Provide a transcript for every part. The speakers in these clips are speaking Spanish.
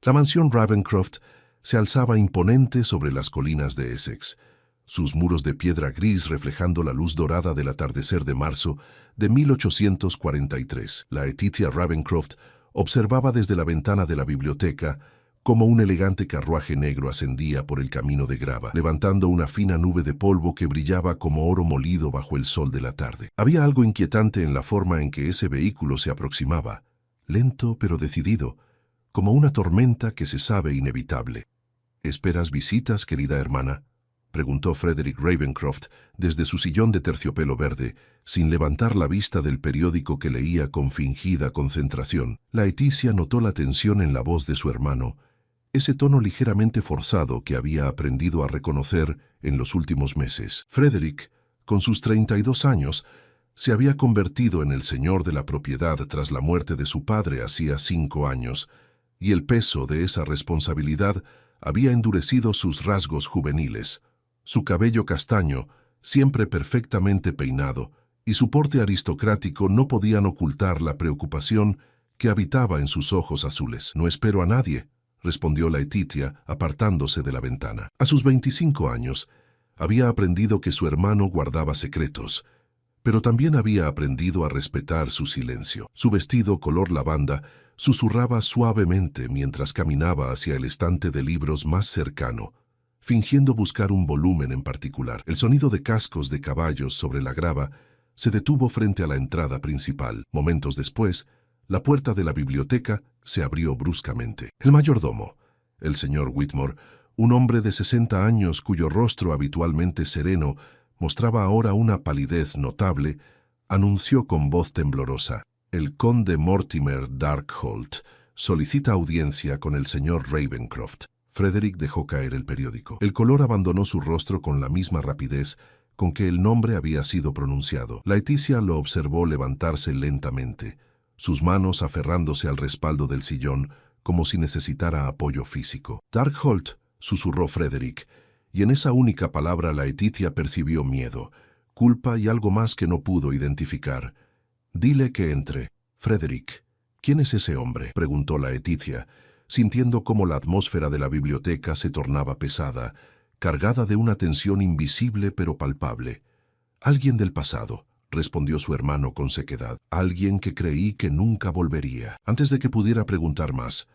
La mansión Ravencroft se alzaba imponente sobre las colinas de Essex, sus muros de piedra gris reflejando la luz dorada del atardecer de marzo de 1843. Laetitia Ravencroft observaba desde la ventana de la biblioteca cómo un elegante carruaje negro ascendía por el camino de grava, levantando una fina nube de polvo que brillaba como oro molido bajo el sol de la tarde. Había algo inquietante en la forma en que ese vehículo se aproximaba, lento pero decidido, como una tormenta que se sabe inevitable. ¿Esperas visitas, querida hermana?, preguntó Frederick Ravencroft desde su sillón de terciopelo verde, sin levantar la vista del periódico que leía con fingida concentración. Laetitia notó la tensión en la voz de su hermano, ese tono ligeramente forzado que había aprendido a reconocer en los últimos meses. Frederick, con sus 32 años, se había convertido en el señor de la propiedad tras la muerte de su padre hacía 5 años, y el peso de esa responsabilidad había endurecido sus rasgos juveniles. Su cabello castaño, siempre perfectamente peinado, y su porte aristocrático no podían ocultar la preocupación que habitaba en sus ojos azules. «No espero a nadie», respondió Laetitia, apartándose de la ventana. A sus 25 años, había aprendido que su hermano guardaba secretos, pero también había aprendido a respetar su silencio. Su vestido color lavanda susurraba suavemente mientras caminaba hacia el estante de libros más cercano, fingiendo buscar un volumen en particular. El sonido de cascos de caballos sobre la grava se detuvo frente a la entrada principal. Momentos después, la puerta de la biblioteca se abrió bruscamente. El mayordomo, el señor Whitmore, un hombre de 60 años cuyo rostro habitualmente sereno mostraba ahora una palidez notable, anunció con voz temblorosa: «El conde Mortimer Darkholt solicita audiencia con el señor Ravencroft». Frederick dejó caer el periódico. El color abandonó su rostro con la misma rapidez con que el nombre había sido pronunciado. Laetitia lo observó levantarse lentamente, sus manos aferrándose al respaldo del sillón como si necesitara apoyo físico. «Darkholt», susurró Frederick, y en esa única palabra Laetitia percibió miedo, culpa y algo más que no pudo identificar. «Dile que entre». «Frederick, ¿quién es ese hombre?», preguntó Laetitia, sintiendo cómo la atmósfera de la biblioteca se tornaba pesada, cargada de una tensión invisible pero palpable. «Alguien del pasado», respondió su hermano con sequedad. «Alguien que creí que nunca volvería». Antes de que pudiera preguntar más,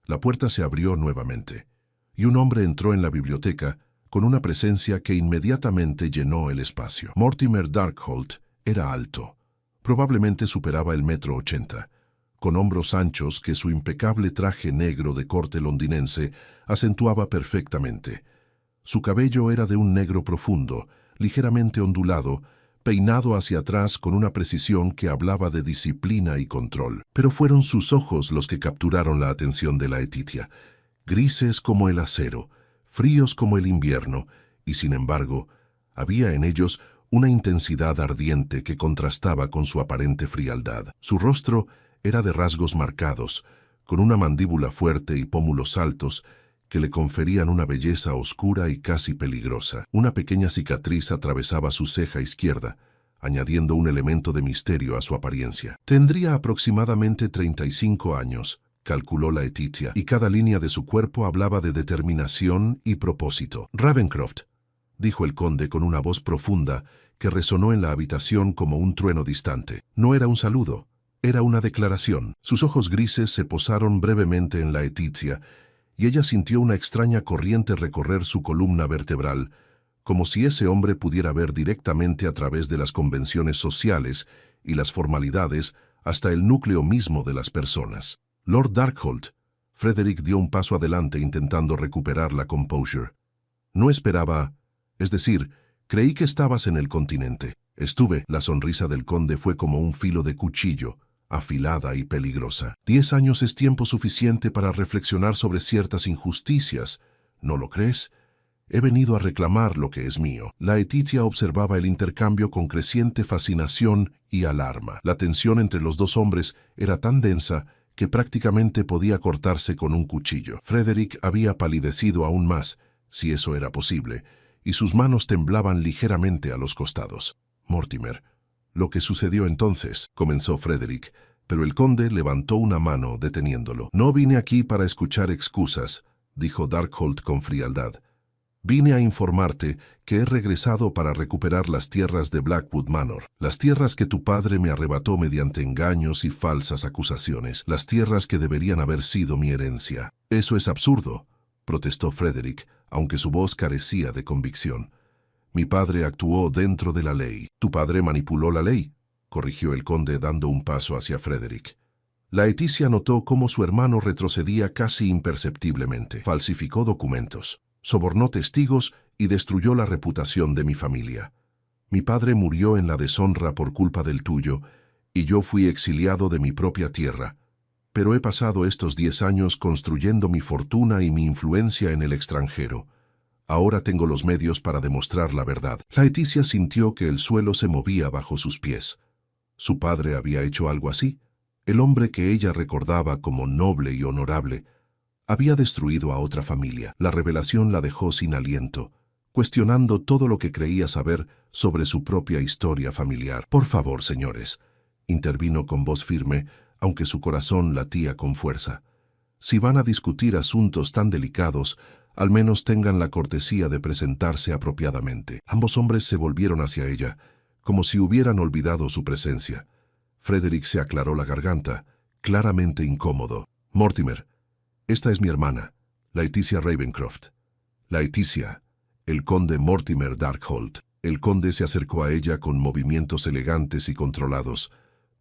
la puerta se abrió nuevamente, y un hombre entró en la biblioteca con una presencia que inmediatamente llenó el espacio. Mortimer Darkholt era alto, probablemente superaba el 1,80 m, con hombros anchos que su impecable traje negro de corte londinense acentuaba perfectamente. Su cabello era de un negro profundo, ligeramente ondulado, peinado hacia atrás con una precisión que hablaba de disciplina y control. Pero fueron sus ojos los que capturaron la atención de Laetitia, grises como el acero, fríos como el invierno, y sin embargo, había en ellos una intensidad ardiente que contrastaba con su aparente frialdad. Su rostro era de rasgos marcados, con una mandíbula fuerte y pómulos altos que le conferían una belleza oscura y casi peligrosa. Una pequeña cicatriz atravesaba su ceja izquierda, añadiendo un elemento de misterio a su apariencia. Tendría aproximadamente 35 años, calculó Laetitia, y cada línea de su cuerpo hablaba de determinación y propósito. «Ravencroft», dijo el conde con una voz profunda que resonó en la habitación como un trueno distante. No era un saludo, era una declaración. Sus ojos grises se posaron brevemente en Laetitia, y ella sintió una extraña corriente recorrer su columna vertebral, como si ese hombre pudiera ver directamente a través de las convenciones sociales y las formalidades hasta el núcleo mismo de las personas. «Lord Darkholt», Frederick dio un paso adelante intentando recuperar la composure. «No esperaba, es decir, creí que estabas en el continente». «Estuve». La sonrisa del conde fue como un filo de cuchillo, afilada y peligrosa. 10 años es tiempo suficiente para reflexionar sobre ciertas injusticias, ¿no lo crees? He venido a reclamar lo que es mío. Laetitia observaba el intercambio con creciente fascinación y alarma. La tensión entre los dos hombres era tan densa que prácticamente podía cortarse con un cuchillo. Frederick había palidecido aún más, si eso era posible, y sus manos temblaban ligeramente a los costados. «Mortimer, lo que sucedió entonces», comenzó Frederick, pero el conde levantó una mano deteniéndolo. «No vine aquí para escuchar excusas», dijo Darkhold con frialdad. «Vine a informarte que he regresado para recuperar las tierras de Blackwood Manor, las tierras que tu padre me arrebató mediante engaños y falsas acusaciones, las tierras que deberían haber sido mi herencia». «Eso es absurdo», protestó Frederick, aunque su voz carecía de convicción. «Mi padre actuó dentro de la ley». «Tu padre manipuló la ley», corrigió el conde dando un paso hacia Frederick. Laeticia notó cómo su hermano retrocedía casi imperceptiblemente. «Falsificó documentos, sobornó testigos y destruyó la reputación de mi familia. Mi padre murió en la deshonra por culpa del tuyo, y yo fui exiliado de mi propia tierra. Pero he pasado estos 10 años construyendo mi fortuna y mi influencia en el extranjero. Ahora tengo los medios para demostrar la verdad». Laeticia sintió que el suelo se movía bajo sus pies. Su padre había hecho algo así. El hombre que ella recordaba como noble y honorable había destruido a otra familia. La revelación la dejó sin aliento, cuestionando todo lo que creía saber sobre su propia historia familiar. «Por favor, señores», intervino con voz firme, aunque su corazón latía con fuerza. «Si van a discutir asuntos tan delicados, al menos tengan la cortesía de presentarse apropiadamente». Ambos hombres se volvieron hacia ella, como si hubieran olvidado su presencia. Frederick se aclaró la garganta, claramente incómodo. «Mortimer, esta es mi hermana, Laeticia Ravencroft». «Laeticia», el conde Mortimer Darkhold. El conde se acercó a ella con movimientos elegantes y controlados,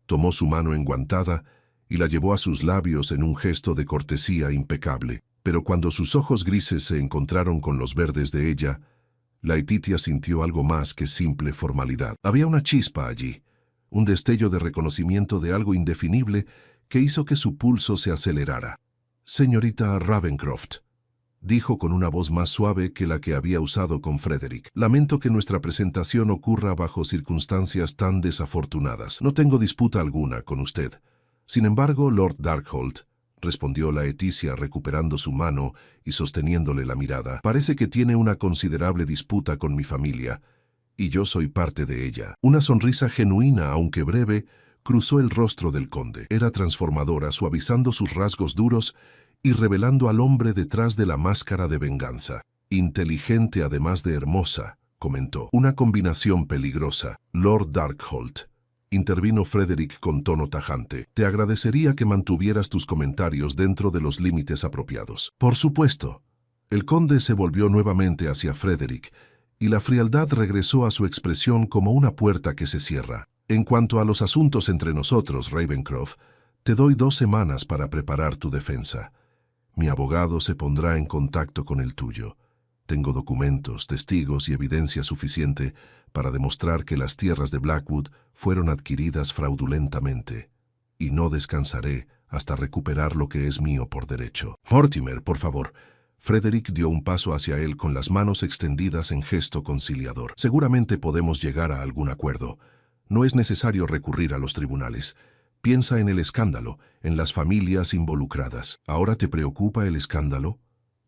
tomó su mano enguantada y la llevó a sus labios en un gesto de cortesía impecable. Pero cuando sus ojos grises se encontraron con los verdes de ella, Laetitia sintió algo más que simple formalidad. Había una chispa allí, un destello de reconocimiento de algo indefinible que hizo que su pulso se acelerara. «Señorita Ravencroft», dijo con una voz más suave que la que había usado con Frederick. «Lamento que nuestra presentación ocurra bajo circunstancias tan desafortunadas. No tengo disputa alguna con usted. Sin embargo, Lord Darkhold», respondió Laeticia recuperando su mano y sosteniéndole la mirada, «parece que tiene una considerable disputa con mi familia, y yo soy parte de ella». Una sonrisa genuina, aunque breve, cruzó el rostro del conde. Era transformadora, suavizando sus rasgos duros y revelando al hombre detrás de la máscara de venganza. «Inteligente además de hermosa», comentó. «Una combinación peligrosa, Lord Darkhold», intervino Frederick con tono tajante. «Te agradecería que mantuvieras tus comentarios dentro de los límites apropiados». «Por supuesto». El conde se volvió nuevamente hacia Frederick, y la frialdad regresó a su expresión como una puerta que se cierra. «En cuanto a los asuntos entre nosotros, Ravencroft, te doy 2 semanas para preparar tu defensa. Mi abogado se pondrá en contacto con el tuyo. Tengo documentos, testigos y evidencia suficiente para demostrar que las tierras de Blackwood fueron adquiridas fraudulentamente, y no descansaré hasta recuperar lo que es mío por derecho». «Mortimer, por favor». Frederick dio un paso hacia él con las manos extendidas en gesto conciliador. «Seguramente podemos llegar a algún acuerdo. No es necesario recurrir a los tribunales. Piensa en el escándalo, en las familias involucradas». «¿Ahora te preocupa el escándalo?».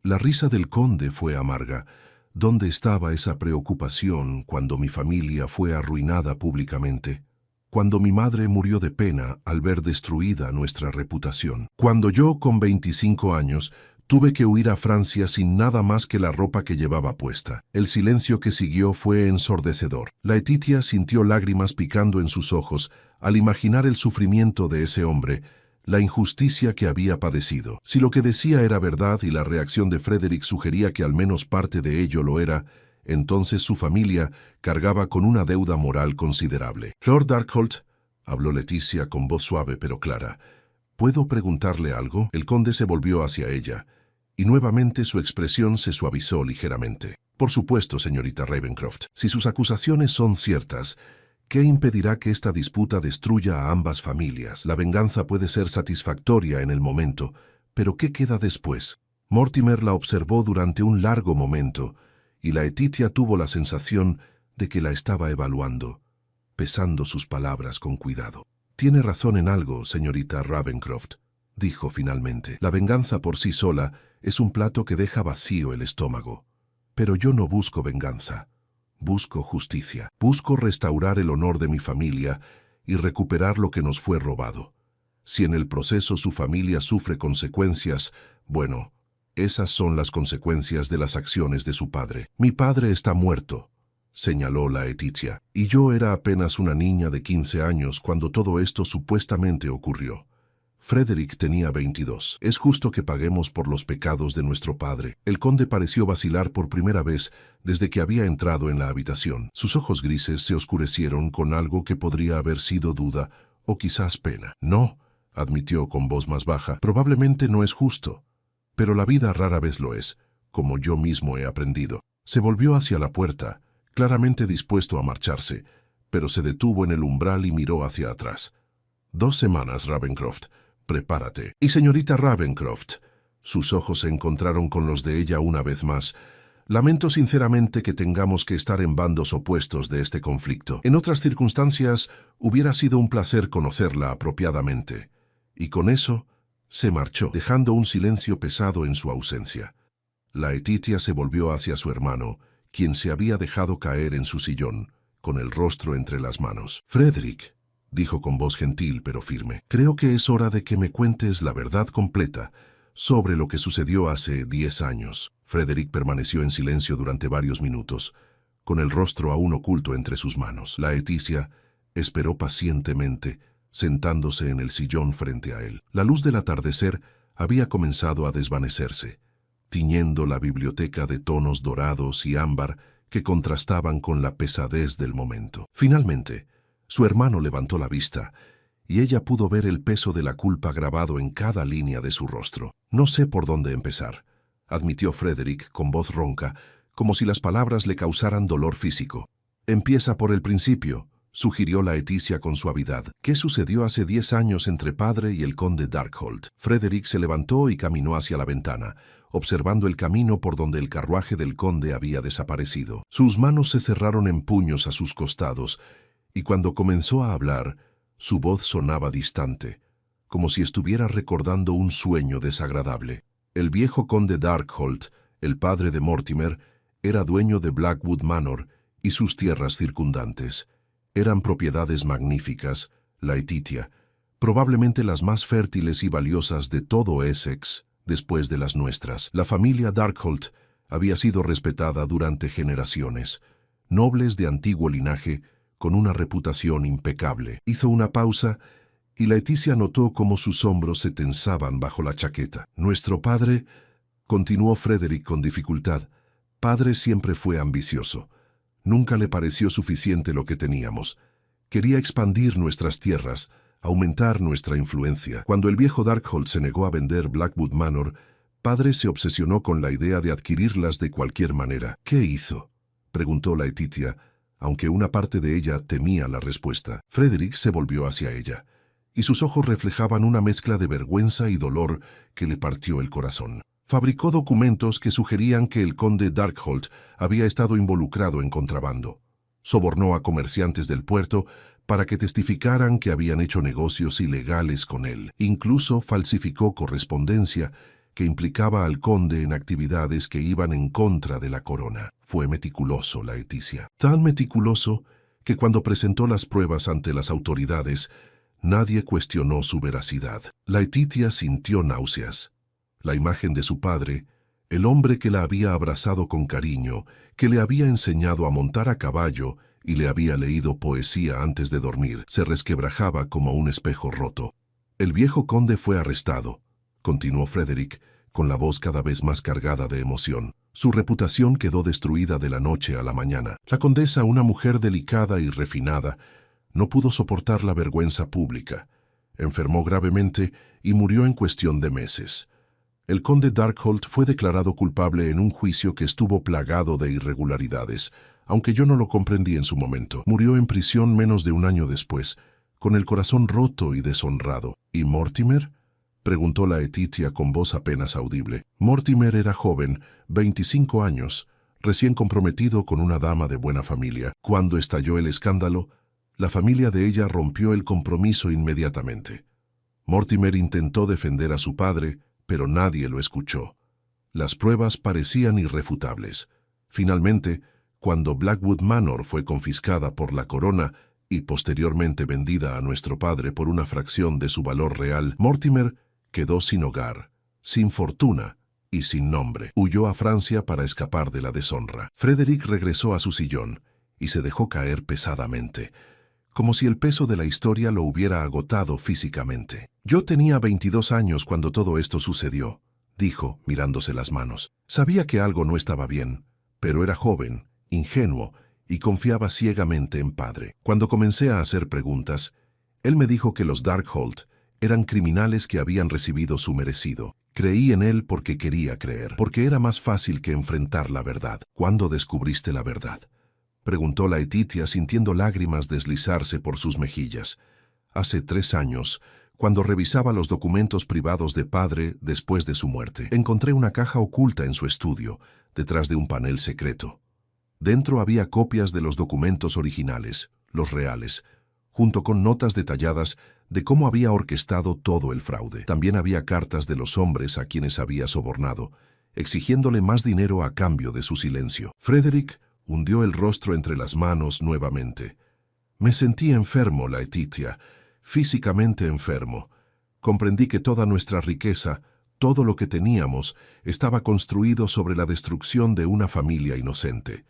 La risa del conde fue amarga. ¿Dónde estaba esa preocupación cuando mi familia fue arruinada públicamente? Cuando mi madre murió de pena al ver destruida nuestra reputación. Cuando yo, con 25 años, tuve que huir a Francia sin nada más que la ropa que llevaba puesta. El silencio que siguió fue ensordecedor. Laetitia sintió lágrimas picando en sus ojos al imaginar el sufrimiento de ese hombre, la injusticia que había padecido. Si lo que decía era verdad y la reacción de Frederick sugería que al menos parte de ello lo era, entonces su familia cargaba con una deuda moral considerable. «Lord Darkhold», habló Laetitia con voz suave pero clara, «¿puedo preguntarle algo?». El conde se volvió hacia ella, y nuevamente su expresión se suavizó ligeramente. «Por supuesto, señorita Ravencroft. Si sus acusaciones son ciertas, ¿qué impedirá que esta disputa destruya a ambas familias? La venganza puede ser satisfactoria en el momento, pero ¿qué queda después?». Mortimer la observó durante un largo momento, y Laetitia tuvo la sensación de que la estaba evaluando, pesando sus palabras con cuidado. «Tiene razón en algo, señorita Ravencroft», dijo finalmente. «La venganza por sí sola es un plato que deja vacío el estómago. Pero yo no busco venganza. Busco justicia. Busco restaurar el honor de mi familia y recuperar lo que nos fue robado. Si en el proceso su familia sufre consecuencias, bueno, esas son las consecuencias de las acciones de su padre. Mi padre está muerto, señaló Laetitia, y yo era apenas una niña de 15 años cuando todo esto supuestamente ocurrió. Frederick tenía 22. Es justo que paguemos por los pecados de nuestro padre. El conde pareció vacilar por primera vez desde que había entrado en la habitación. Sus ojos grises se oscurecieron con algo que podría haber sido duda o quizás pena. No, admitió con voz más baja, probablemente no es justo. Pero la vida rara vez lo es, como yo mismo he aprendido. Se volvió hacia la puerta, claramente dispuesto a marcharse, pero se detuvo en el umbral y miró hacia atrás. 2 semanas, Ravencroft. Prepárate. Y señorita Ravencroft. Sus ojos se encontraron con los de ella una vez más. Lamento sinceramente que tengamos que estar en bandos opuestos de este conflicto. En otras circunstancias, hubiera sido un placer conocerla apropiadamente. Y con eso, se marchó, dejando un silencio pesado en su ausencia. Laetitia se volvió hacia su hermano, quien se había dejado caer en su sillón, con el rostro entre las manos. Frederick, dijo con voz gentil pero firme, creo que es hora de que me cuentes la verdad completa sobre lo que sucedió hace 10 años. Frederick permaneció en silencio durante varios minutos, con el rostro aún oculto entre sus manos. Laetitia esperó pacientemente, sentándose en el sillón frente a él. La luz del atardecer había comenzado a desvanecerse, tiñendo la biblioteca de tonos dorados y ámbar que contrastaban con la pesadez del momento. Finalmente, su hermano levantó la vista, y ella pudo ver el peso de la culpa grabado en cada línea de su rostro. No sé por dónde empezar, admitió Frederick con voz ronca, como si las palabras le causaran dolor físico. Empieza por el principio, sugirió Laetitia con suavidad. ¿Qué sucedió hace 10 años entre padre y el conde Darkhold? Frederick se levantó y caminó hacia la ventana, observando el camino por donde el carruaje del conde había desaparecido. Sus manos se cerraron en puños a sus costados, y cuando comenzó a hablar, su voz sonaba distante, como si estuviera recordando un sueño desagradable. El viejo conde Darkhold, el padre de Mortimer, era dueño de Blackwood Manor y sus tierras circundantes. Eran propiedades magníficas, Laetitia, probablemente las más fértiles y valiosas de todo Essex, después de las nuestras. La familia Darkhold había sido respetada durante generaciones. Nobles de antiguo linaje, con una reputación impecable. Hizo una pausa y Laetitia notó cómo sus hombros se tensaban bajo la chaqueta. Nuestro padre, continuó Frederick con dificultad, padre siempre fue ambicioso. Nunca le pareció suficiente lo que teníamos. Quería expandir nuestras tierras, aumentar nuestra influencia. Cuando el viejo Darkhold se negó a vender Blackwood Manor, padre se obsesionó con la idea de adquirirlas de cualquier manera. ¿Qué hizo?, preguntó Laetitia, aunque una parte de ella temía la respuesta. Frederick se volvió hacia ella, y sus ojos reflejaban una mezcla de vergüenza y dolor que le partió el corazón. Fabricó documentos que sugerían que el conde Darkhold había estado involucrado en contrabando. Sobornó a comerciantes del puerto para que testificaran que habían hecho negocios ilegales con él. Incluso falsificó correspondencia que implicaba al conde en actividades que iban en contra de la corona. Fue meticuloso, Laetitia. Tan meticuloso que cuando presentó las pruebas ante las autoridades, nadie cuestionó su veracidad. Laetitia sintió náuseas. La imagen de su padre, el hombre que la había abrazado con cariño, que le había enseñado a montar a caballo y le había leído poesía antes de dormir, se resquebrajaba como un espejo roto. El viejo conde fue arrestado, continuó Frederick, con la voz cada vez más cargada de emoción. Su reputación quedó destruida de la noche a la mañana. La condesa, una mujer delicada y refinada, no pudo soportar la vergüenza pública. Enfermó gravemente y murió en cuestión de meses. El conde Darkhold fue declarado culpable en un juicio que estuvo plagado de irregularidades, aunque yo no lo comprendí en su momento. Murió en prisión menos de un año después, con el corazón roto y deshonrado. ¿Y Mortimer?, preguntó Laetitia con voz apenas audible. Mortimer era joven, 25 años, recién comprometido con una dama de buena familia. Cuando estalló el escándalo, la familia de ella rompió el compromiso inmediatamente. Mortimer intentó defender a su padre, pero nadie lo escuchó. Las pruebas parecían irrefutables. Finalmente, cuando Blackwood Manor fue confiscada por la corona y posteriormente vendida a nuestro padre por una fracción de su valor real, Mortimer quedó sin hogar, sin fortuna y sin nombre. Huyó a Francia para escapar de la deshonra. Frederick regresó a su sillón y se dejó caer pesadamente, como si el peso de la historia lo hubiera agotado físicamente. Yo tenía 22 años cuando todo esto sucedió, dijo, mirándose las manos. Sabía que algo no estaba bien, pero era joven, ingenuo, y confiaba ciegamente en padre. Cuando comencé a hacer preguntas, él me dijo que los Darkhold eran criminales que habían recibido su merecido. Creí en él porque quería creer, porque era más fácil que enfrentar la verdad. ¿Cuándo descubriste la verdad?, preguntó Laetitia sintiendo lágrimas deslizarse por sus mejillas. Hace 3 años, cuando revisaba los documentos privados de padre después de su muerte. Encontré una caja oculta en su estudio, detrás de un panel secreto. Dentro había copias de los documentos originales, los reales, junto con notas detalladas de cómo había orquestado todo el fraude. También había cartas de los hombres a quienes había sobornado, exigiéndole más dinero a cambio de su silencio. Frederick hundió el rostro entre las manos nuevamente. Me sentí enfermo, Laetitia, físicamente enfermo. Comprendí que toda nuestra riqueza, todo lo que teníamos, estaba construido sobre la destrucción de una familia inocente.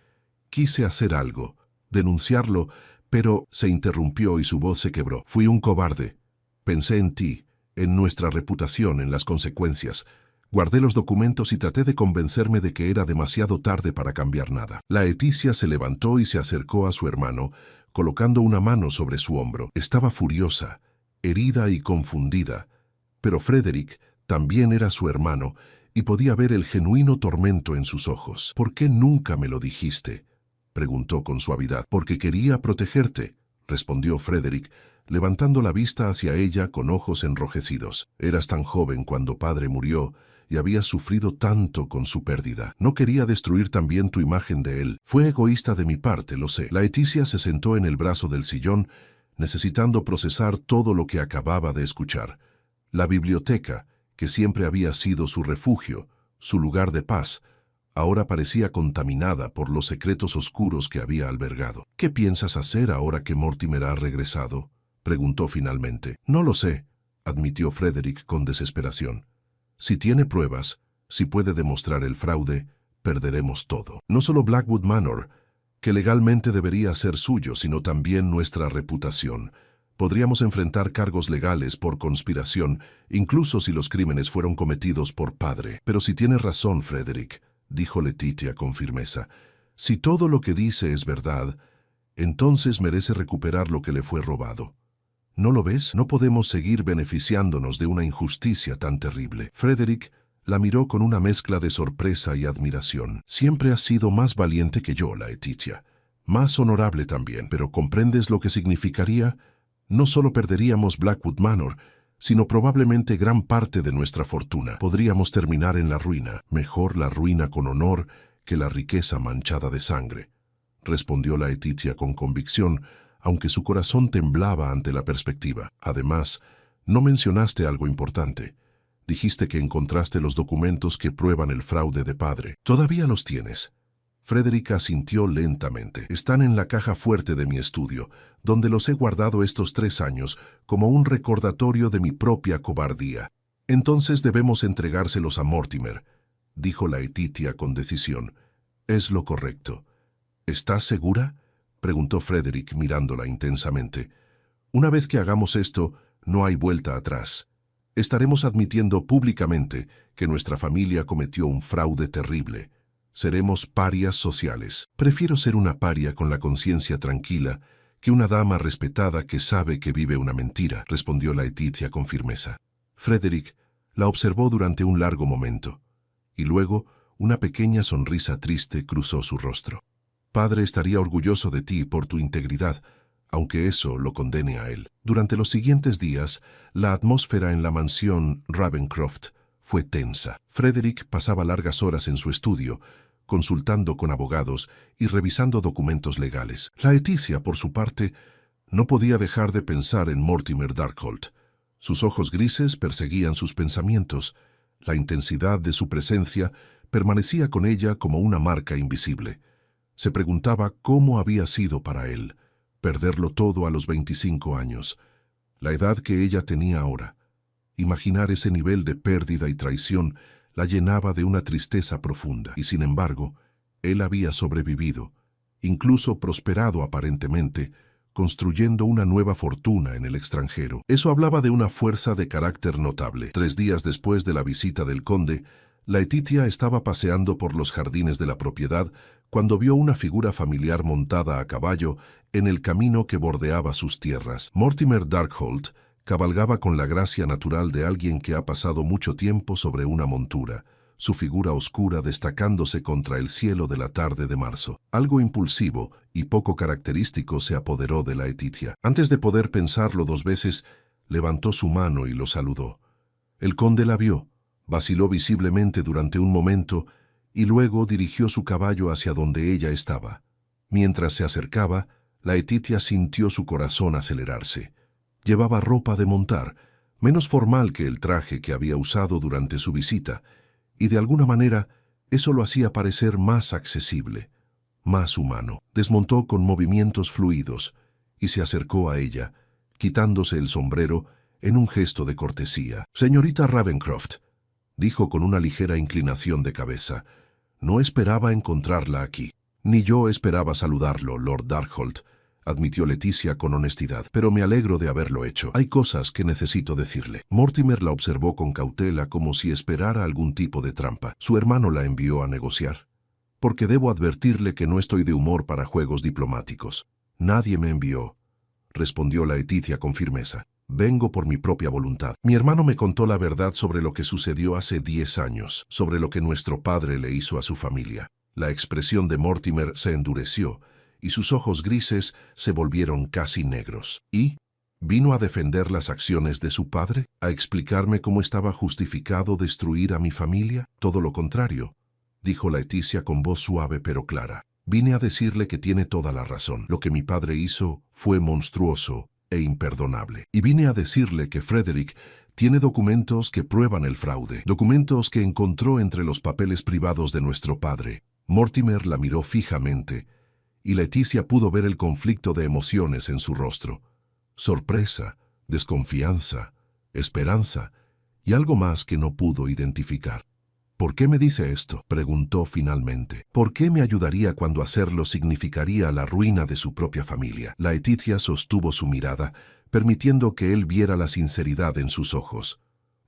Quise hacer algo, denunciarlo, pero se interrumpió y su voz se quebró. Fui un cobarde. Pensé en ti, en nuestra reputación, en las consecuencias. Guardé los documentos y traté de convencerme de que era demasiado tarde para cambiar nada. Laetitia se levantó y se acercó a su hermano, colocando una mano sobre su hombro. Estaba furiosa, herida y confundida, pero Frederick también era su hermano y podía ver el genuino tormento en sus ojos. ¿Por qué nunca me lo dijiste?, preguntó con suavidad. Porque quería protegerte, respondió Frederick, levantando la vista hacia ella con ojos enrojecidos. Eras tan joven cuando padre murió y habías sufrido tanto con su pérdida. No quería destruir también tu imagen de él. Fue egoísta de mi parte, lo sé. Laetitia se sentó en el brazo del sillón, necesitando procesar todo lo que acababa de escuchar. La biblioteca, que siempre había sido su refugio, su lugar de paz, ahora parecía contaminada por los secretos oscuros que había albergado. ¿Qué piensas hacer ahora que Mortimer ha regresado?, preguntó finalmente. No lo sé, admitió Frederick con desesperación. Si tiene pruebas, si puede demostrar el fraude, perderemos todo. No solo Blackwood Manor, que legalmente debería ser suyo, sino también nuestra reputación. Podríamos enfrentar cargos legales por conspiración, incluso si los crímenes fueron cometidos por padre. Pero si tienes razón, Frederick, dijo Laetitia con firmeza, si todo lo que dice es verdad, entonces merece recuperar lo que le fue robado. ¿No lo ves? No podemos seguir beneficiándonos de una injusticia tan terrible. Frederick la miró con una mezcla de sorpresa y admiración. Siempre has sido más valiente que yo, Laetitia. Más honorable también. Pero ¿comprendes lo que significaría? No solo perderíamos Blackwood Manor, sino probablemente gran parte de nuestra fortuna. Podríamos terminar en la ruina. Mejor la ruina con honor que la riqueza manchada de sangre, respondió Laetitia con convicción, aunque su corazón temblaba ante la perspectiva. Además, no mencionaste algo importante. Dijiste que encontraste los documentos que prueban el fraude de padre. ¿Todavía los tienes? Frederick asintió lentamente. Están en la caja fuerte de mi estudio, donde los he guardado estos 3 años como un recordatorio de mi propia cobardía. Entonces debemos entregárselos a Mortimer, dijo Laetitia con decisión. Es lo correcto. ¿Estás segura?, preguntó Frederick mirándola intensamente. Una vez que hagamos esto, no hay vuelta atrás. Estaremos admitiendo públicamente que nuestra familia cometió un fraude terrible. Seremos parias sociales. Prefiero ser una paria con la conciencia tranquila que una dama respetada que sabe que vive una mentira, respondió Laetitia con firmeza. Frederick la observó durante un largo momento, y luego una pequeña sonrisa triste cruzó su rostro. Padre estaría orgulloso de ti por tu integridad, aunque eso lo condene a él. Durante los siguientes días, la atmósfera en la mansión Ravencroft fue tensa. Frederick pasaba largas horas en su estudio, consultando con abogados y revisando documentos legales. Laetitia, por su parte, no podía dejar de pensar en Mortimer Darkhold. Sus ojos grises perseguían sus pensamientos. La intensidad de su presencia permanecía con ella como una marca invisible. Se preguntaba cómo había sido para él, perderlo todo a los 25 años, la edad que ella tenía ahora. Imaginar ese nivel de pérdida y traición la llenaba de una tristeza profunda, y sin embargo, él había sobrevivido, incluso prosperado aparentemente, construyendo una nueva fortuna en el extranjero. Eso hablaba de una fuerza de carácter notable. 3 días después de la visita del conde, Laetitia estaba paseando por los jardines de la propiedad cuando vio una figura familiar montada a caballo en el camino que bordeaba sus tierras. Mortimer Darkholt cabalgaba con la gracia natural de alguien que ha pasado mucho tiempo sobre una montura, su figura oscura destacándose contra el cielo de la tarde de marzo. Algo impulsivo y poco característico se apoderó de Laetitia. Antes de poder pensarlo 2 veces, levantó su mano y lo saludó. El conde la vio, vaciló visiblemente durante un momento y luego dirigió su caballo hacia donde ella estaba. Mientras se acercaba, Laetitia sintió su corazón acelerarse. Llevaba ropa de montar, menos formal que el traje que había usado durante su visita, y de alguna manera eso lo hacía parecer más accesible, más humano. Desmontó con movimientos fluidos y se acercó a ella, quitándose el sombrero en un gesto de cortesía. «Señorita Ravencroft», dijo con una ligera inclinación de cabeza, «no esperaba encontrarla aquí». «Ni yo esperaba saludarlo, Lord Darkholt», admitió Leticia con honestidad, «pero me alegro de haberlo hecho. Hay cosas que necesito decirle». Mortimer la observó con cautela como si esperara algún tipo de trampa. «Su hermano la envió a negociar. Porque debo advertirle que no estoy de humor para juegos diplomáticos». «Nadie me envió», respondió Laetitia con firmeza. «Vengo por mi propia voluntad. Mi hermano me contó la verdad sobre lo que sucedió hace 10 años, sobre lo que nuestro padre le hizo a su familia». La expresión de Mortimer se endureció, y sus ojos grises se volvieron casi negros. ¿Y vino a defender las acciones de su padre? ¿A explicarme cómo estaba justificado destruir a mi familia? Todo lo contrario, dijo Laetitia con voz suave pero clara. Vine a decirle que tiene toda la razón. Lo que mi padre hizo fue monstruoso e imperdonable. Y vine a decirle que Frederick tiene documentos que prueban el fraude, documentos que encontró entre los papeles privados de nuestro padre. Mortimer la miró fijamente, y Leticia pudo ver el conflicto de emociones en su rostro. Sorpresa, desconfianza, esperanza y algo más que no pudo identificar. «¿Por qué me dice esto?», preguntó finalmente. «¿Por qué me ayudaría cuando hacerlo significaría la ruina de su propia familia?». Laetitia sostuvo su mirada, permitiendo que él viera la sinceridad en sus ojos.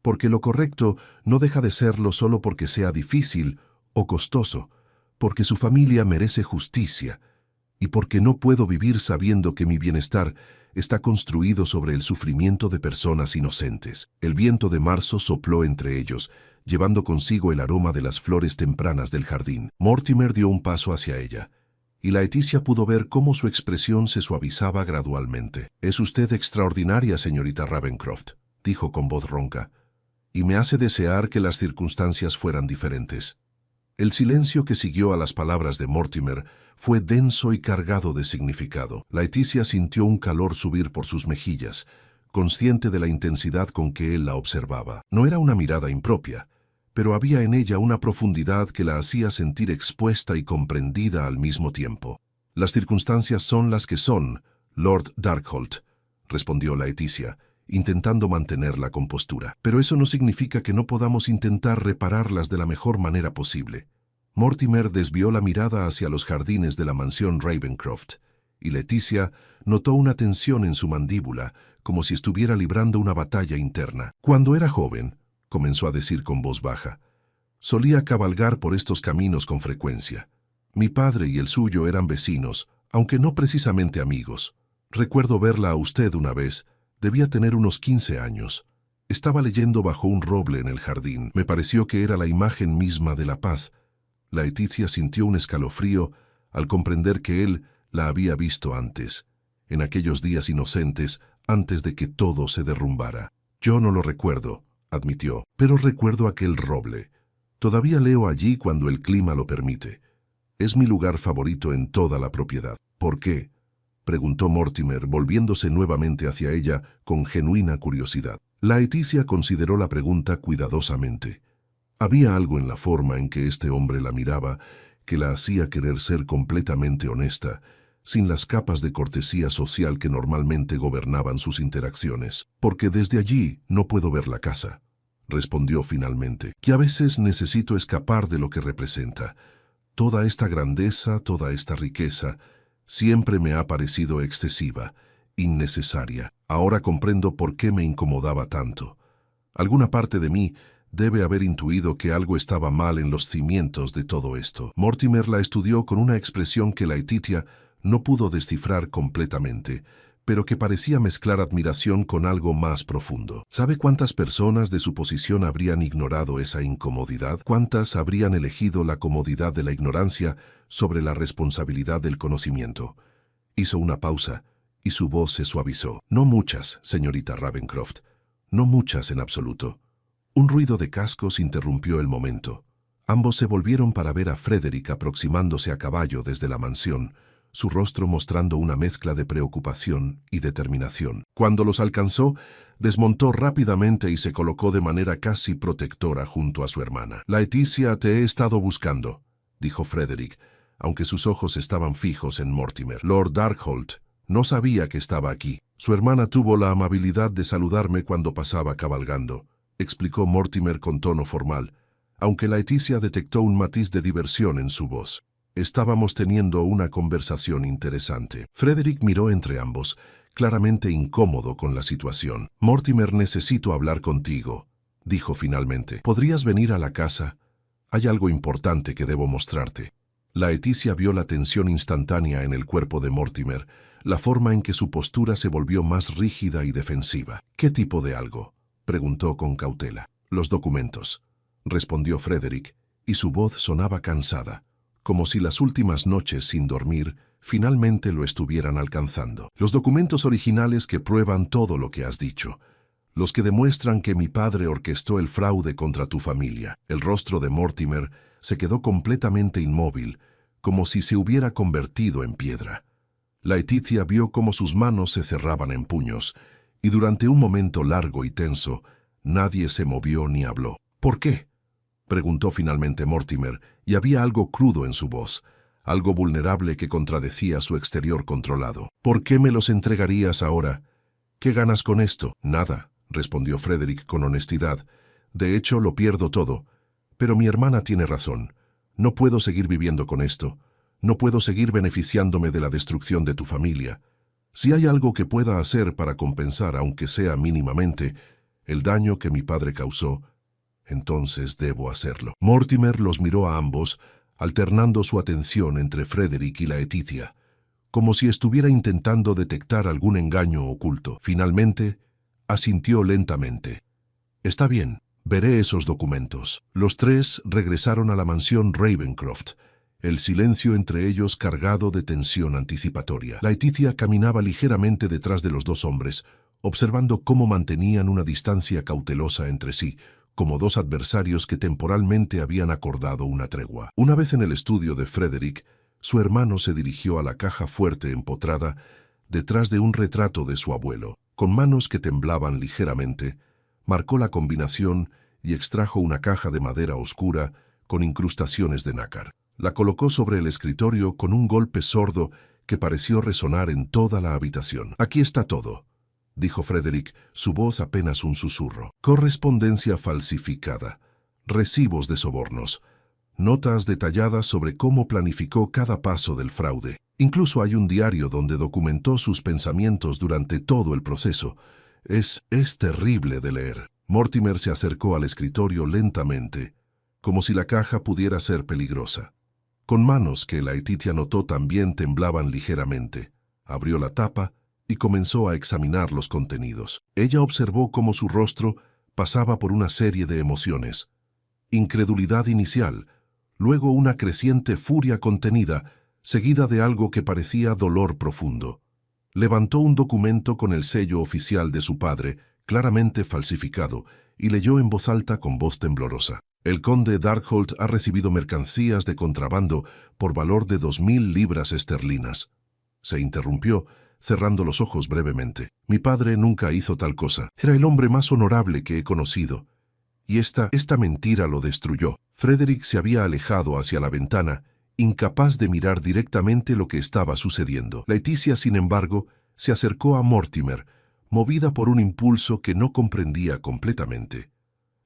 «Porque lo correcto no deja de serlo solo porque sea difícil o costoso, porque su familia merece justicia, y porque no puedo vivir sabiendo que mi bienestar está construido sobre el sufrimiento de personas inocentes». El viento de marzo sopló entre ellos, llevando consigo el aroma de las flores tempranas del jardín. Mortimer dio un paso hacia ella, y Laetitia pudo ver cómo su expresión se suavizaba gradualmente. «Es usted extraordinaria, señorita Ravencroft», dijo con voz ronca, «y me hace desear que las circunstancias fueran diferentes». El silencio que siguió a las palabras de Mortimer fue denso y cargado de significado. Laetitia sintió un calor subir por sus mejillas, consciente de la intensidad con que él la observaba. No era una mirada impropia, pero había en ella una profundidad que la hacía sentir expuesta y comprendida al mismo tiempo. «Las circunstancias son las que son, Lord Darkholt», respondió Laetitia, intentando mantener la compostura. «Pero eso no significa que no podamos intentar repararlas de la mejor manera posible». Mortimer desvió la mirada hacia los jardines de la mansión Ravencroft, y Leticia notó una tensión en su mandíbula, como si estuviera librando una batalla interna. «Cuando era joven», comenzó a decir con voz baja, «solía cabalgar por estos caminos con frecuencia. Mi padre y el suyo eran vecinos, aunque no precisamente amigos. Recuerdo verla a usted una vez. Debía tener unos 15 años. Estaba leyendo bajo un roble en el jardín. Me pareció que era la imagen misma de la paz». Laetitia sintió un escalofrío al comprender que él la había visto antes, en aquellos días inocentes, antes de que todo se derrumbara. «Yo no lo recuerdo», admitió, «pero recuerdo aquel roble. Todavía leo allí cuando el clima lo permite. Es mi lugar favorito en toda la propiedad». «¿Por qué?», preguntó Mortimer, volviéndose nuevamente hacia ella con genuina curiosidad. Laetitia consideró la pregunta cuidadosamente. Había algo en la forma en que este hombre la miraba que la hacía querer ser completamente honesta, sin las capas de cortesía social que normalmente gobernaban sus interacciones. «Porque desde allí no puedo ver la casa», respondió finalmente, «que a veces necesito escapar de lo que representa. Toda esta grandeza, toda esta riqueza, siempre me ha parecido excesiva, innecesaria. Ahora comprendo por qué me incomodaba tanto. Alguna parte de mí debe haber intuido que algo estaba mal en los cimientos de todo esto». Mortimer la estudió con una expresión que Laetitia no pudo descifrar completamente, pero que parecía mezclar admiración con algo más profundo. ¿Sabe cuántas personas de su posición habrían ignorado esa incomodidad? ¿Cuántas habrían elegido la comodidad de la ignorancia sobre la responsabilidad del conocimiento? Hizo una pausa y su voz se suavizó. «No muchas, señorita Ravencroft, no muchas en absoluto». Un ruido de cascos interrumpió el momento. Ambos se volvieron para ver a Frederick aproximándose a caballo desde la mansión, su rostro mostrando una mezcla de preocupación y determinación. Cuando los alcanzó, desmontó rápidamente y se colocó de manera casi protectora junto a su hermana. «Laetitia, te he estado buscando», dijo Frederick, aunque sus ojos estaban fijos en Mortimer. «Lord Darkholt no sabía que estaba aquí. Su hermana tuvo la amabilidad de saludarme cuando pasaba cabalgando», explicó Mortimer con tono formal, aunque Laetitia detectó un matiz de diversión en su voz. Estábamos teniendo una conversación interesante. Frederick miró entre ambos, claramente incómodo con la situación. «Mortimer, necesito hablar contigo», dijo finalmente. «¿Podrías venir a la casa? Hay algo importante que debo mostrarte». Laetitia vio la tensión instantánea en el cuerpo de Mortimer, la forma en que su postura se volvió más rígida y defensiva. «¿Qué tipo de algo?», preguntó con cautela. «Los documentos», respondió Frederick, y su voz sonaba cansada, como si las últimas noches sin dormir finalmente lo estuvieran alcanzando. «Los documentos originales que prueban todo lo que has dicho. Los que demuestran que mi padre orquestó el fraude contra tu familia». El rostro de Mortimer se quedó completamente inmóvil, como si se hubiera convertido en piedra. Laetitia vio cómo sus manos se cerraban en puños, y durante un momento largo y tenso, nadie se movió ni habló. «¿Por qué?», preguntó finalmente Mortimer, y había algo crudo en su voz, algo vulnerable que contradecía su exterior controlado. «¿Por qué me los entregarías ahora? ¿Qué ganas con esto?». «Nada», respondió Frederick con honestidad. «De hecho, lo pierdo todo. Pero mi hermana tiene razón. No puedo seguir viviendo con esto. No puedo seguir beneficiándome de la destrucción de tu familia. Si hay algo que pueda hacer para compensar, aunque sea mínimamente, el daño que mi padre causó, entonces debo hacerlo». Mortimer los miró a ambos, alternando su atención entre Frederick y Laetitia, como si estuviera intentando detectar algún engaño oculto. Finalmente, asintió lentamente. «Está bien, veré esos documentos». Los tres regresaron a la mansión Ravencroft, el silencio entre ellos cargado de tensión anticipatoria. Laetitia caminaba ligeramente detrás de los dos hombres, observando cómo mantenían una distancia cautelosa entre sí, como dos adversarios que temporalmente habían acordado una tregua. Una vez en el estudio de Frederick, su hermano se dirigió a la caja fuerte empotrada detrás de un retrato de su abuelo. Con manos que temblaban ligeramente, marcó la combinación y extrajo una caja de madera oscura con incrustaciones de nácar. La colocó sobre el escritorio con un golpe sordo que pareció resonar en toda la habitación. «Aquí está todo», dijo Frederick, su voz apenas un susurro. «Correspondencia falsificada, recibos de sobornos, notas detalladas sobre cómo planificó cada paso del fraude. Incluso hay un diario donde documentó sus pensamientos durante todo el proceso. Es terrible de leer». Mortimer se acercó al escritorio lentamente, como si la caja pudiera ser peligrosa. Con manos que Laetitia notó también temblaban ligeramente, abrió la tapa y comenzó a examinar los contenidos. Ella observó cómo su rostro pasaba por una serie de emociones. Incredulidad inicial, luego una creciente furia contenida, seguida de algo que parecía dolor profundo. Levantó un documento con el sello oficial de su padre, claramente falsificado, y leyó en voz alta con voz temblorosa. «El conde Darkholt ha recibido mercancías de contrabando por valor de 2000 libras esterlinas». Se interrumpió, cerrando los ojos brevemente. «Mi padre nunca hizo tal cosa. Era el hombre más honorable que he conocido. Y esta mentira lo destruyó». Frederick se había alejado hacia la ventana incapaz de mirar directamente lo que estaba sucediendo. Leticia, sin embargo, se acercó a Mortimer, movida por un impulso que no comprendía completamente.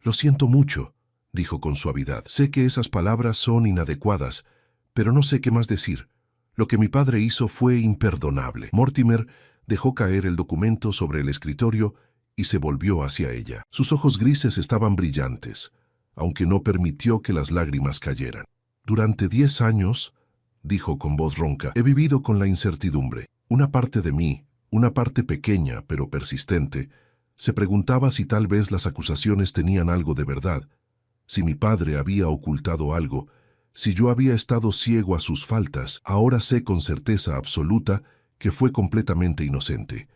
«Lo siento mucho», dijo con suavidad. «Sé que esas palabras son inadecuadas, pero no sé qué más decir. Lo que mi padre hizo fue imperdonable». Mortimer dejó caer el documento sobre el escritorio y se volvió hacia ella. Sus ojos grises estaban brillantes, aunque no permitió que las lágrimas cayeran. «Durante 10 años», dijo con voz ronca, «he vivido con la incertidumbre. Una parte de mí, una parte pequeña pero persistente, se preguntaba si tal vez las acusaciones tenían algo de verdad, si mi padre había ocultado algo, si yo había estado ciego a sus faltas. Ahora sé con certeza absoluta que fue completamente inocente.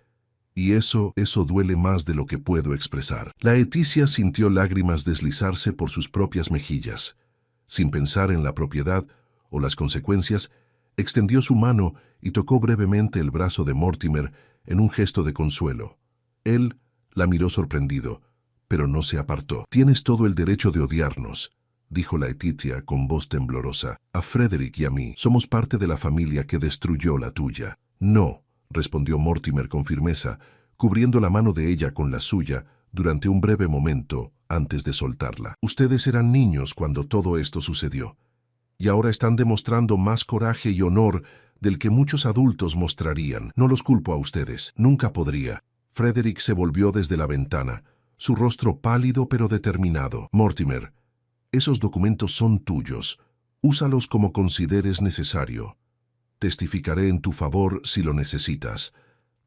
Y eso duele más de lo que puedo expresar». Laeticia sintió lágrimas deslizarse por sus propias mejillas. Sin pensar en la propiedad o las consecuencias, extendió su mano y tocó brevemente el brazo de Mortimer en un gesto de consuelo. Él la miró sorprendido, pero no se apartó. «Tienes todo el derecho de odiarnos», dijo Laetitia con voz temblorosa. «A Frederick y a mí. Somos parte de la familia que destruyó la tuya». «No», respondió Mortimer con firmeza, cubriendo la mano de ella con la suya durante un breve momento antes de soltarla. «Ustedes eran niños cuando todo esto sucedió, y ahora están demostrando más coraje y honor del que muchos adultos mostrarían. No los culpo a ustedes. Nunca podría». Frederick se volvió desde la ventana, su rostro pálido pero determinado. «Mortimer, esos documentos son tuyos. Úsalos como consideres necesario. Testificaré en tu favor si lo necesitas.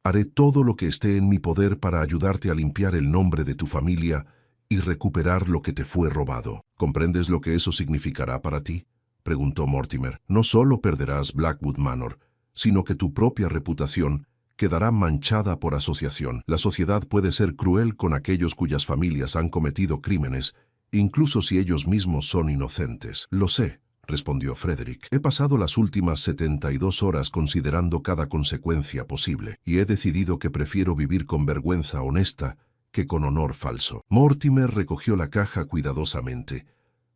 Haré todo lo que esté en mi poder para ayudarte a limpiar el nombre de tu familia y recuperar lo que te fue robado». «¿Comprendes lo que eso significará para ti?», preguntó Mortimer. «No solo perderás Blackwood Manor, sino que tu propia reputación quedará manchada por asociación. La sociedad puede ser cruel con aquellos cuyas familias han cometido crímenes, incluso si ellos mismos son inocentes». «Lo sé», respondió Frederick. «He pasado las últimas 72 horas considerando cada consecuencia posible, y he decidido que prefiero vivir con vergüenza honesta que con honor falso». Mortimer recogió la caja cuidadosamente,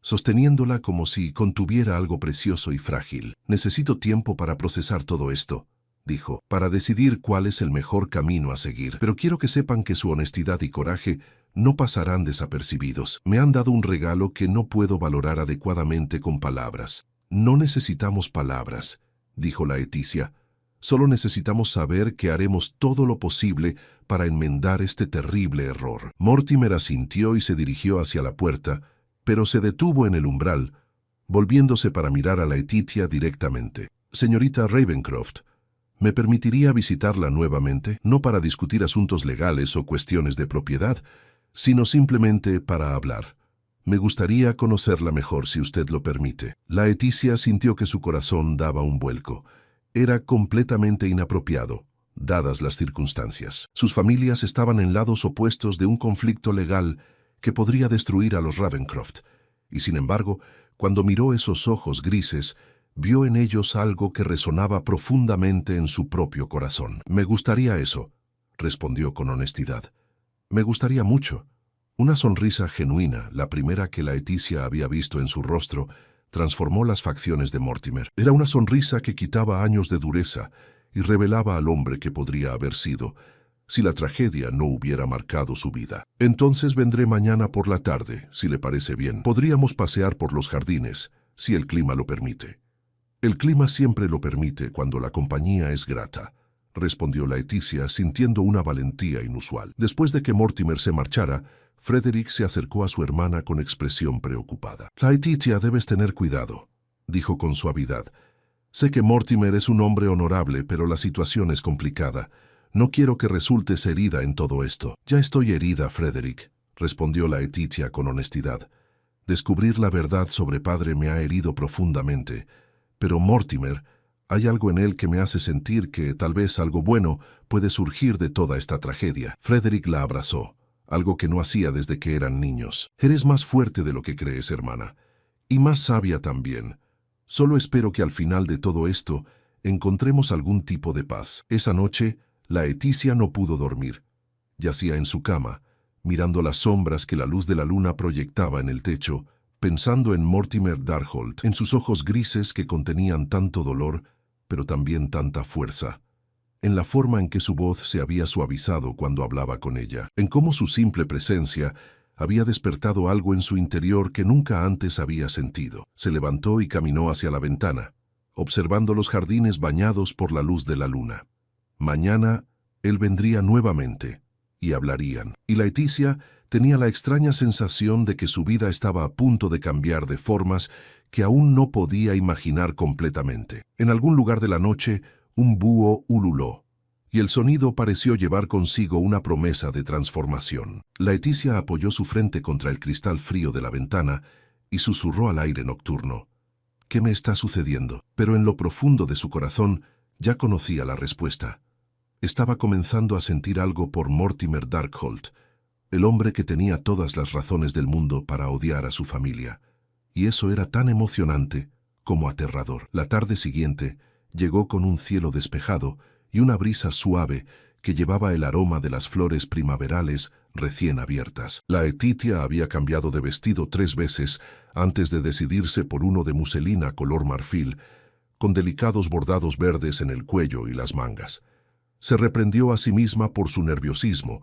sosteniéndola como si contuviera algo precioso y frágil. «Necesito tiempo para procesar todo esto», dijo, «para decidir cuál es el mejor camino a seguir. Pero quiero que sepan que su honestidad y coraje no pasarán desapercibidos. Me han dado un regalo que no puedo valorar adecuadamente con palabras». «No necesitamos palabras», dijo Laeticia. «Solo necesitamos saber que haremos todo lo posible para enmendar este terrible error». Mortimer asintió y se dirigió hacia la puerta, pero se detuvo en el umbral, volviéndose para mirar a Laetitia directamente. «Señorita Ravencroft, ¿me permitiría visitarla nuevamente? No para discutir asuntos legales o cuestiones de propiedad, sino simplemente para hablar. Me gustaría conocerla mejor si usted lo permite». Laeticia sintió que su corazón daba un vuelco. Era completamente inapropiado, dadas las circunstancias. Sus familias estaban en lados opuestos de un conflicto legal que podría destruir a los Ravencroft, y sin embargo, cuando miró esos ojos grises, vio en ellos algo que resonaba profundamente en su propio corazón. «Me gustaría eso», respondió con honestidad. «Me gustaría mucho». Una sonrisa genuina, la primera que Laeticia había visto en su rostro, transformó las facciones de Mortimer. Era una sonrisa que quitaba años de dureza y revelaba al hombre que podría haber sido, si la tragedia no hubiera marcado su vida. «Entonces vendré mañana por la tarde, si le parece bien. Podríamos pasear por los jardines, si el clima lo permite». «El clima siempre lo permite cuando la compañía es grata», respondió Laeticia, sintiendo una valentía inusual. Después de que Mortimer se marchara, Frederick se acercó a su hermana con expresión preocupada. «Laetitia, debes tener cuidado», dijo con suavidad. «Sé que Mortimer es un hombre honorable, pero la situación es complicada. No quiero que resultes herida en todo esto». «Ya estoy herida, Frederick», respondió Laetitia con honestidad. «Descubrir la verdad sobre padre me ha herido profundamente. Pero Mortimer, hay algo en él que me hace sentir que tal vez algo bueno puede surgir de toda esta tragedia». Frederick la abrazó, algo que no hacía desde que eran niños. «Eres más fuerte de lo que crees, hermana, y más sabia también. Solo espero que al final de todo esto encontremos algún tipo de paz». Esa noche, Laeticia no pudo dormir. Yacía en su cama, mirando las sombras que la luz de la luna proyectaba en el techo, pensando en Mortimer Darkholt, en sus ojos grises que contenían tanto dolor, pero también tanta fuerza, en la forma en que su voz se había suavizado cuando hablaba con ella, en cómo su simple presencia había despertado algo en su interior que nunca antes había sentido. Se levantó y caminó hacia la ventana, observando los jardines bañados por la luz de la luna. Mañana él vendría nuevamente, y hablarían. Y Laeticia tenía la extraña sensación de que su vida estaba a punto de cambiar de formas que aún no podía imaginar completamente. En algún lugar de la noche, un búho ululó, y el sonido pareció llevar consigo una promesa de transformación. Laeticia apoyó su frente contra el cristal frío de la ventana y susurró al aire nocturno: «¿Qué me está sucediendo?». Pero en lo profundo de su corazón ya conocía la respuesta. Estaba comenzando a sentir algo por Mortimer Darkholt, el hombre que tenía todas las razones del mundo para odiar a su familia. Y eso era tan emocionante como aterrador. La tarde siguiente llegó con un cielo despejado y una brisa suave que llevaba el aroma de las flores primaverales recién abiertas. Laetitia había cambiado de vestido 3 veces antes de decidirse por uno de muselina color marfil, con delicados bordados verdes en el cuello y las mangas. Se reprendió a sí misma por su nerviosismo,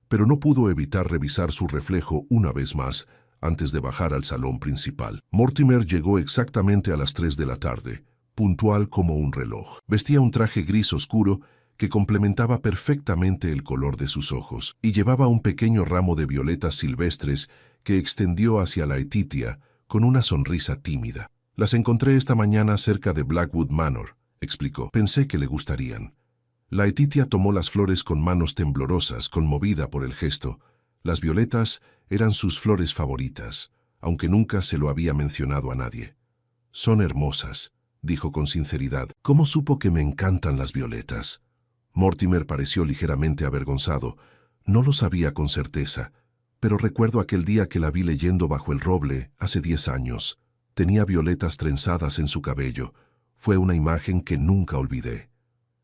pero no pudo evitar revisar su reflejo una vez más antes de bajar al salón principal. Mortimer llegó exactamente a las 3 de la tarde, puntual como un reloj. Vestía un traje gris oscuro que complementaba perfectamente el color de sus ojos, y llevaba un pequeño ramo de violetas silvestres que extendió hacia Laetitia con una sonrisa tímida. «Las encontré esta mañana cerca de Blackwood Manor», explicó. «Pensé que le gustarían». Laetitia tomó las flores con manos temblorosas, conmovida por el gesto. Las violetas eran sus flores favoritas, aunque nunca se lo había mencionado a nadie. «Son hermosas», dijo con sinceridad. «¿Cómo supo que me encantan las violetas?». Mortimer pareció ligeramente avergonzado. «No lo sabía con certeza, pero recuerdo aquel día que la vi leyendo bajo el roble hace 10 años. Tenía violetas trenzadas en su cabello. Fue una imagen que nunca olvidé».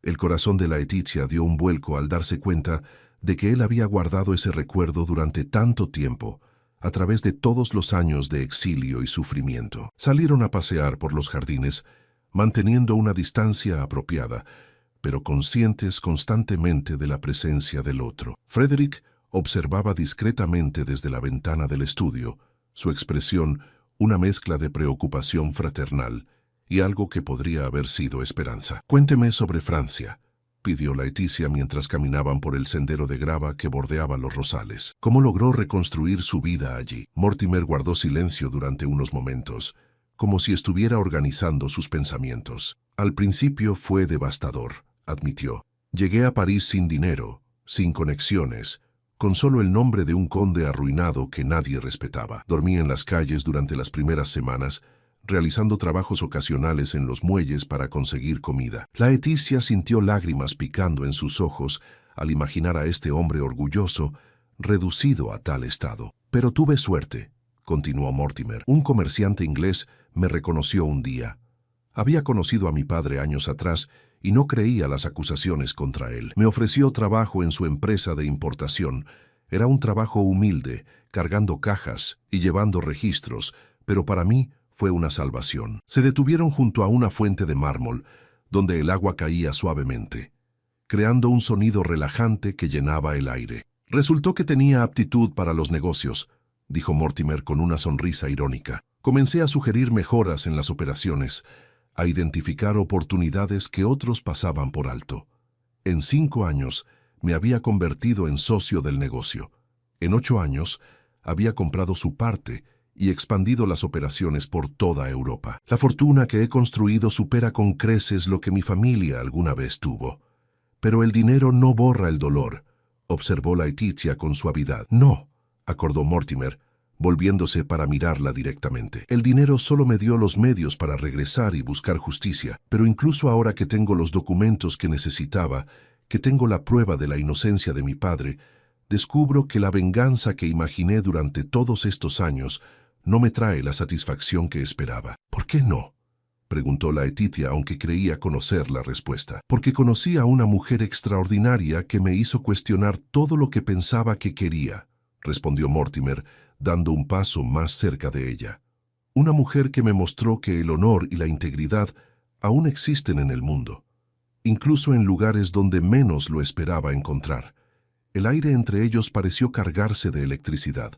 El corazón de Laetitia dio un vuelco al darse cuenta de que él había guardado ese recuerdo durante tanto tiempo, a través de todos los años de exilio y sufrimiento. Salieron a pasear por los jardines, manteniendo una distancia apropiada, pero conscientes constantemente de la presencia del otro. Frederick observaba discretamente desde la ventana del estudio, su expresión una mezcla de preocupación fraternal y algo que podría haber sido esperanza. «Cuénteme sobre Francia», pidió Laeticia mientras caminaban por el sendero de grava que bordeaba los rosales. «¿Cómo logró reconstruir su vida allí?». Mortimer guardó silencio durante unos momentos, como si estuviera organizando sus pensamientos. «Al principio fue devastador», admitió. «Llegué a París sin dinero, sin conexiones, con solo el nombre de un conde arruinado que nadie respetaba. Dormí en las calles durante las primeras semanas, realizando trabajos ocasionales en los muelles para conseguir comida». Laeticia sintió lágrimas picando en sus ojos al imaginar a este hombre orgulloso reducido a tal estado. «Pero tuve suerte», continuó Mortimer. «Un comerciante inglés me reconoció un día. Había conocido a mi padre años atrás y no creía las acusaciones contra él. Me ofreció trabajo en su empresa de importación. Era un trabajo humilde, cargando cajas y llevando registros, pero para mí fue una salvación. Se detuvieron junto a una fuente de mármol, donde el agua caía suavemente, creando un sonido relajante que llenaba el aire. Resultó que tenía aptitud para los negocios», dijo Mortimer con una sonrisa irónica. «Comencé a sugerir mejoras en las operaciones, a identificar oportunidades que otros pasaban por alto. En 5 años me había convertido en socio del negocio. En 8 años había comprado su parte y expandido las operaciones por toda Europa. La fortuna que he construido supera con creces lo que mi familia alguna vez tuvo. Pero el dinero no borra el dolor», observó Laetitia con suavidad. «No», acordó Mortimer, volviéndose para mirarla directamente. «El dinero solo me dio los medios para regresar y buscar justicia, pero incluso ahora que tengo los documentos que necesitaba, que tengo la prueba de la inocencia de mi padre, descubro que la venganza que imaginé durante todos estos años no me trae la satisfacción que esperaba». «¿Por qué no?», preguntó Laetitia, aunque creía conocer la respuesta. «Porque conocí a una mujer extraordinaria que me hizo cuestionar todo lo que pensaba que quería», respondió Mortimer, dando un paso más cerca de ella. Una mujer que me mostró que el honor y la integridad aún existen en el mundo, incluso en lugares donde menos lo esperaba encontrar. El aire entre ellos pareció cargarse de electricidad.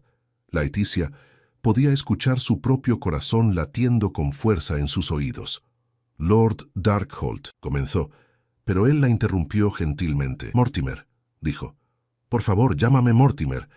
Laeticia podía escuchar su propio corazón latiendo con fuerza en sus oídos. Lord Darkholt comenzó, pero él la interrumpió gentilmente. Mortimer, dijo. Por favor, llámame Mortimer.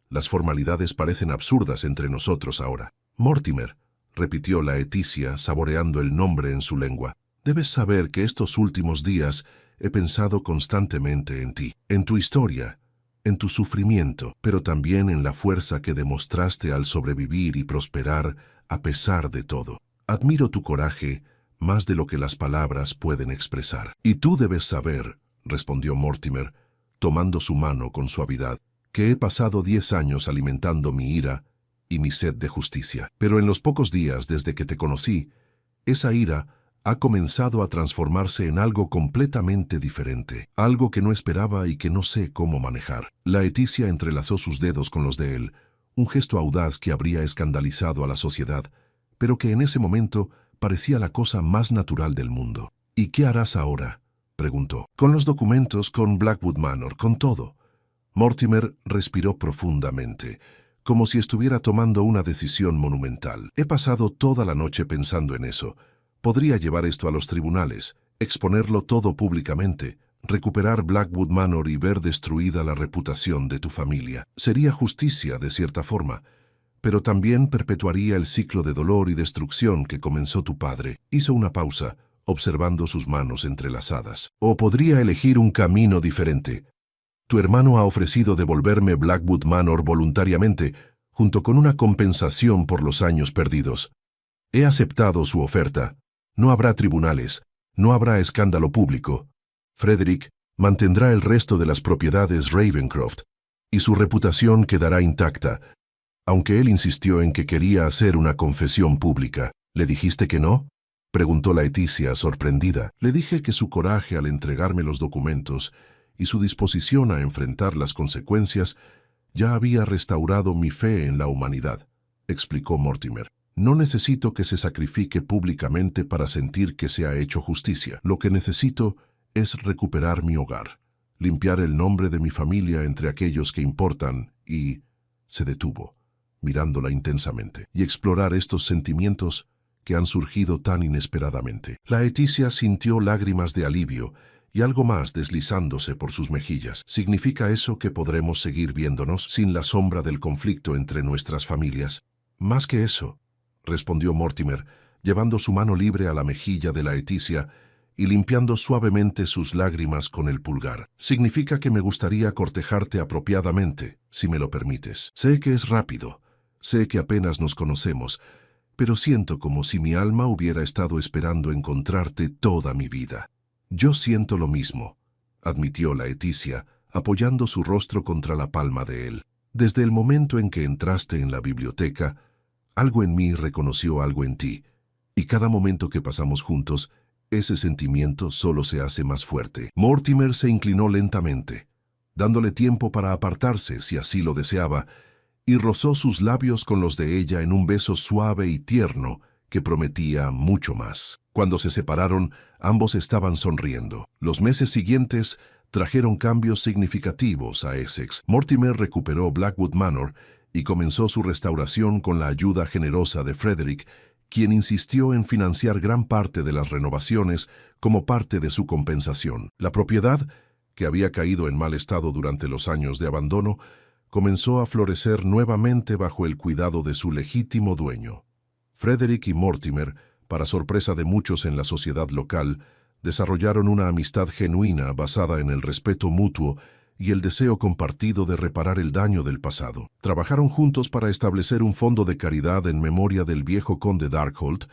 Las formalidades parecen absurdas entre nosotros ahora. Mortimer, repitió Laeticia, saboreando el nombre en su lengua. Debes saber que estos últimos días he pensado constantemente en ti, en tu historia, en tu sufrimiento, pero también en la fuerza que demostraste al sobrevivir y prosperar a pesar de todo. Admiro tu coraje más de lo que las palabras pueden expresar. Y tú debes saber, respondió Mortimer, tomando su mano con suavidad, que he pasado 10 años alimentando mi ira y mi sed de justicia. Pero en los pocos días desde que te conocí, esa ira ha comenzado a transformarse en algo completamente diferente, algo que no esperaba y que no sé cómo manejar. Laeticia entrelazó sus dedos con los de él, un gesto audaz que habría escandalizado a la sociedad, pero que en ese momento parecía la cosa más natural del mundo. ¿Y qué harás ahora?, preguntó. Con los documentos, con Blackwood Manor, con todo. Mortimer respiró profundamente, como si estuviera tomando una decisión monumental. He pasado toda la noche pensando en eso. Podría llevar esto a los tribunales, exponerlo todo públicamente, recuperar Blackwood Manor y ver destruida la reputación de tu familia. Sería justicia, de cierta forma, pero también perpetuaría el ciclo de dolor y destrucción que comenzó tu padre. Hizo una pausa, observando sus manos entrelazadas. O podría elegir un camino diferente. Tu hermano ha ofrecido devolverme Blackwood Manor voluntariamente, junto con una compensación por los años perdidos. He aceptado su oferta. No habrá tribunales, no habrá escándalo público. Frederick mantendrá el resto de las propiedades Ravencroft, y su reputación quedará intacta, aunque él insistió en que quería hacer una confesión pública. ¿Le dijiste que no?, preguntó Laeticia, sorprendida. Le dije que su coraje al entregarme los documentos y su disposición a enfrentar las consecuencias ya había restaurado mi fe en la humanidad, explicó Mortimer. No necesito que se sacrifique públicamente para sentir que se ha hecho justicia. Lo que necesito es recuperar mi hogar, limpiar el nombre de mi familia entre aquellos que importan y... Se detuvo, mirándola intensamente, y explorar estos sentimientos que han surgido tan inesperadamente. Laeticia sintió lágrimas de alivio y algo más deslizándose por sus mejillas. ¿Significa eso que podremos seguir viéndonos sin la sombra del conflicto entre nuestras familias? Más que eso, respondió Mortimer, llevando su mano libre a la mejilla de Laeticia y limpiando suavemente sus lágrimas con el pulgar. Significa que me gustaría cortejarte apropiadamente, si me lo permites. Sé que es rápido, sé que apenas nos conocemos, pero siento como si mi alma hubiera estado esperando encontrarte toda mi vida. Yo siento lo mismo, admitió Laeticia, apoyando su rostro contra la palma de él. Desde el momento en que entraste en la biblioteca, algo en mí reconoció algo en ti, y cada momento que pasamos juntos, ese sentimiento solo se hace más fuerte. Mortimer se inclinó lentamente, dándole tiempo para apartarse si así lo deseaba, y rozó sus labios con los de ella en un beso suave y tierno que prometía mucho más. Cuando se separaron, ambos estaban sonriendo. Los meses siguientes trajeron cambios significativos a Essex. Mortimer recuperó Blackwood Manor y comenzó su restauración con la ayuda generosa de Frederick, quien insistió en financiar gran parte de las renovaciones como parte de su compensación. La propiedad, que había caído en mal estado durante los años de abandono, comenzó a florecer nuevamente bajo el cuidado de su legítimo dueño. Frederick y Mortimer, para sorpresa de muchos en la sociedad local, desarrollaron una amistad genuina basada en el respeto mutuo y el deseo compartido de reparar el daño del pasado. Trabajaron juntos para establecer un fondo de caridad en memoria del viejo conde Darkholt,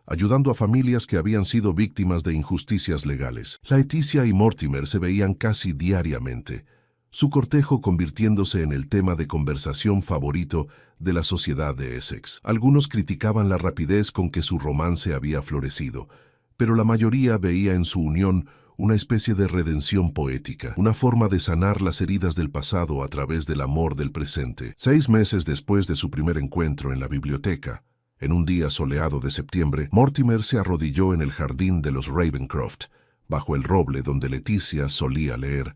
ayudando a familias que habían sido víctimas de injusticias legales. Laeticia y Mortimer se veían casi diariamente, su cortejo convirtiéndose en el tema de conversación favorito de la sociedad de Essex. Algunos criticaban la rapidez con que su romance había florecido, pero la mayoría veía en su unión una especie de redención poética, una forma de sanar las heridas del pasado a través del amor del presente. 6 meses después de su primer encuentro en la biblioteca, En un día soleado de septiembre, Mortimer se arrodilló en el jardín de los Ravencroft, bajo el roble donde Leticia solía leer,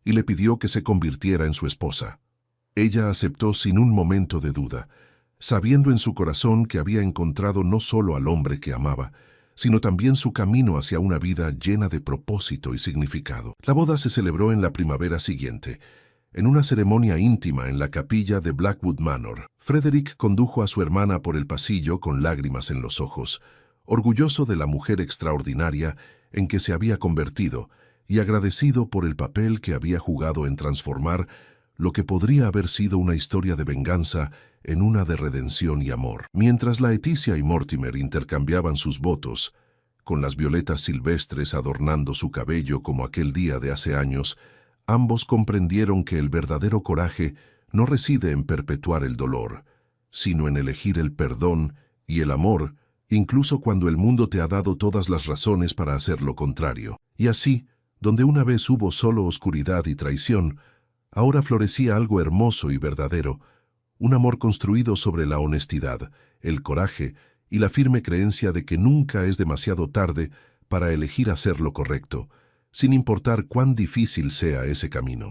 y le pidió que se convirtiera en su esposa. Ella aceptó sin un momento de duda, sabiendo en su corazón que había encontrado no solo al hombre que amaba, sino también su camino hacia una vida llena de propósito y significado. La boda se celebró en la primavera siguiente, en una ceremonia íntima en la capilla de Blackwood Manor. Frederick condujo a su hermana por el pasillo con lágrimas en los ojos, orgulloso de la mujer extraordinaria en que se había convertido y agradecido por el papel que había jugado en transformar lo que podría haber sido una historia de venganza en una de redención y amor. Mientras Laeticia y Mortimer intercambiaban sus votos, con las violetas silvestres adornando su cabello como aquel día de hace años, ambos comprendieron que el verdadero coraje no reside en perpetuar el dolor, sino en elegir el perdón y el amor, incluso cuando el mundo te ha dado todas las razones para hacer lo contrario. Y así, donde una vez hubo solo oscuridad y traición, ahora florecía algo hermoso y verdadero, un amor construido sobre la honestidad, el coraje y la firme creencia de que nunca es demasiado tarde para elegir hacer lo correcto, sin importar cuán difícil sea ese camino.